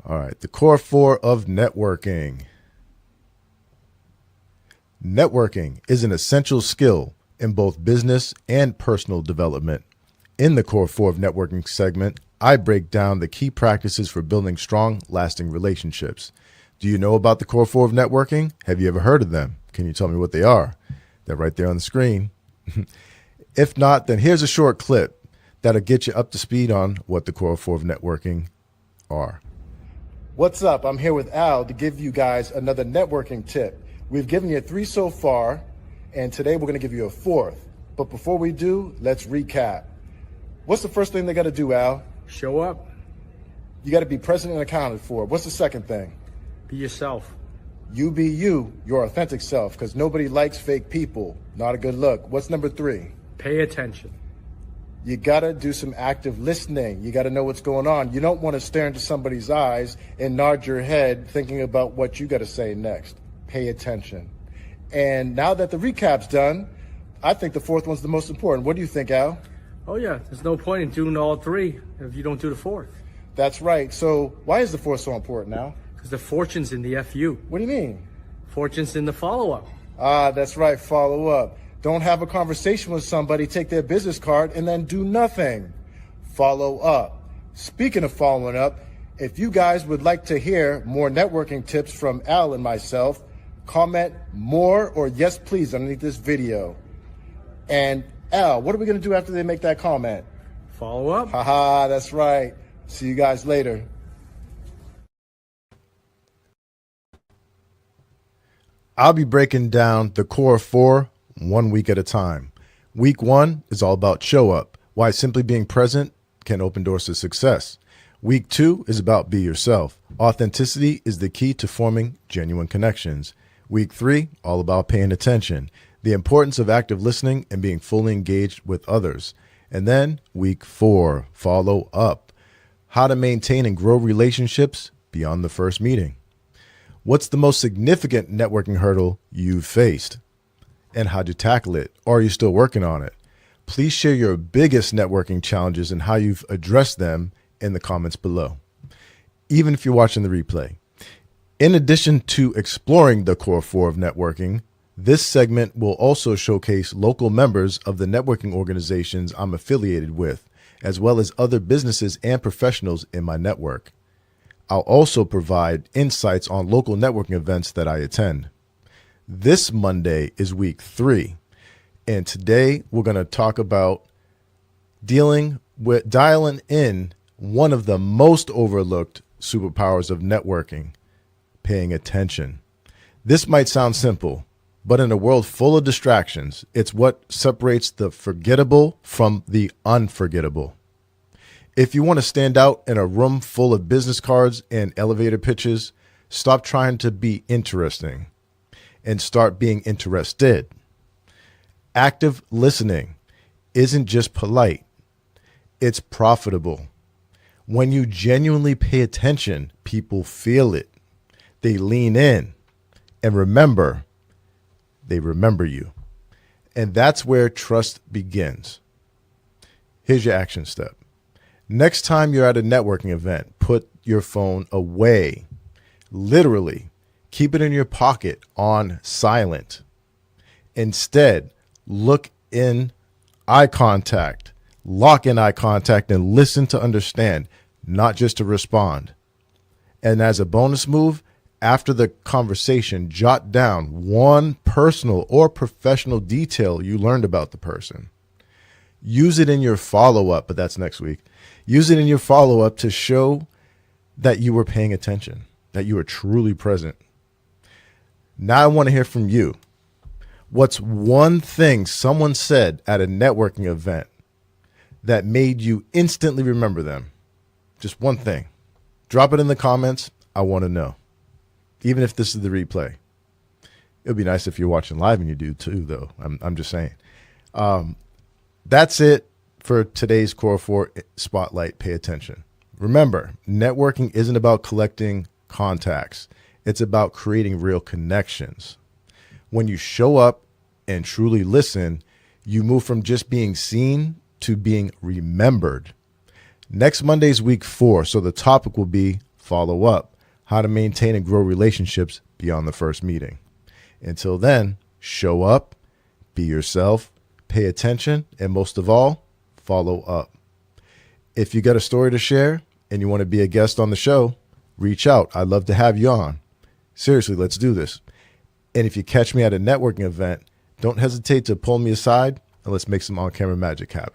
All right, the core four of networking. Networking is an essential skill in both business and personal development. In the core four of networking segment, I break down the key practices for building strong, lasting relationships. Do you know about the core four of networking? Have you ever heard of them? Can you tell me what they are? They're right there on the screen. If not, then here's a short clip that'll get you up to speed on what the core four of networking are. What's up? I'm here with Al to give you guys another networking tip. We've given you 3 so far, and today we're going to give you a 4th. But before we do, let's recap. What's the first thing they got to do, Al? Show up. You got to be present and accounted for. What's the second thing? Be yourself. You be you, your authentic self, because nobody likes fake people. Not a good look. What's number 3? Pay attention. You got to do some active listening. You got to know what's going on. You don't want to stare into somebody's eyes and nod your head thinking about what you got to say next. Pay attention. And now that the recap's done, I think the 4th one's the most important. What do you think, Al? Oh yeah, there's no point in doing all 3 if you don't do the 4th. That's right. So why is the 4th so important now? Because the fortune's in the FU. What do you mean? Fortune's in the follow-up. Ah, that's right, follow up. Don't have a conversation with somebody, take their business card, and then do nothing. Follow up. Speaking of following up, if you guys would like to hear more networking tips from Al and myself, comment more or yes please underneath this video. And Al, what are we going to do after they make that comment? Follow up. Haha, that's right. See you guys later. I'll be breaking down the core four 1 week at a time. Week 1 is all about show up, why simply being present can open doors to success. Week 2 is about be yourself. Authenticity is the key to forming genuine connections. Week 3, all about paying attention, the importance of active listening and being fully engaged with others. And then week 4, follow up, how to maintain and grow relationships beyond the first meeting. What's the most significant networking hurdle you've faced? And how'd you tackle it? Or are you still working on it? Please share your biggest networking challenges and how you've addressed them in the comments below, even if you're watching the replay. In addition to exploring the core four of networking, this segment will also showcase local members of the networking organizations I'm affiliated with, as well as other businesses and professionals in my network. I'll also provide insights on local networking events that I attend. This Monday is week 3, and today we're going to talk about dialing in one of the most overlooked superpowers of networking, paying attention. This might sound simple, but in a world full of distractions, it's what separates the forgettable from the unforgettable. If you want to stand out in a room full of business cards and elevator pitches, stop trying to be interesting and start being interested. Active listening isn't just polite, it's profitable. When you genuinely pay attention, people feel it. They lean in and remember, they remember you. And that's where trust begins. Here's your action step. Next time you're at a networking event, put your phone away. Literally, keep it in your pocket on silent. Instead, look in eye contact, lock in eye contact, and listen to understand, not just to respond. And as a bonus move, after the conversation, jot down one personal or professional detail you learned about the person. Use it in your follow-up, but that's next week. Use it in your follow-up to show that you were paying attention, that you were truly present. Now I want to hear from you. What's one thing someone said at a networking event that made you instantly remember them? Just one thing. Drop it in the comments. I want to know. Even if this is the replay. It would be nice if you're watching live and you do too, though. I'm just saying. That's it for today's Core 4 Spotlight. Pay attention. Remember, networking isn't about collecting contacts. It's about creating real connections. When you show up and truly listen, you move from just being seen to being remembered. Next Monday's week 4, so the topic will be follow up, how to maintain and grow relationships beyond the first meeting. Until then, show up, be yourself, pay attention, and most of all, follow up. If you got a story to share and you want to be a guest on the show, reach out. I'd love to have you on. Seriously, let's do this. And if you catch me at a networking event, don't hesitate to pull me aside and let's make some on-camera magic happen.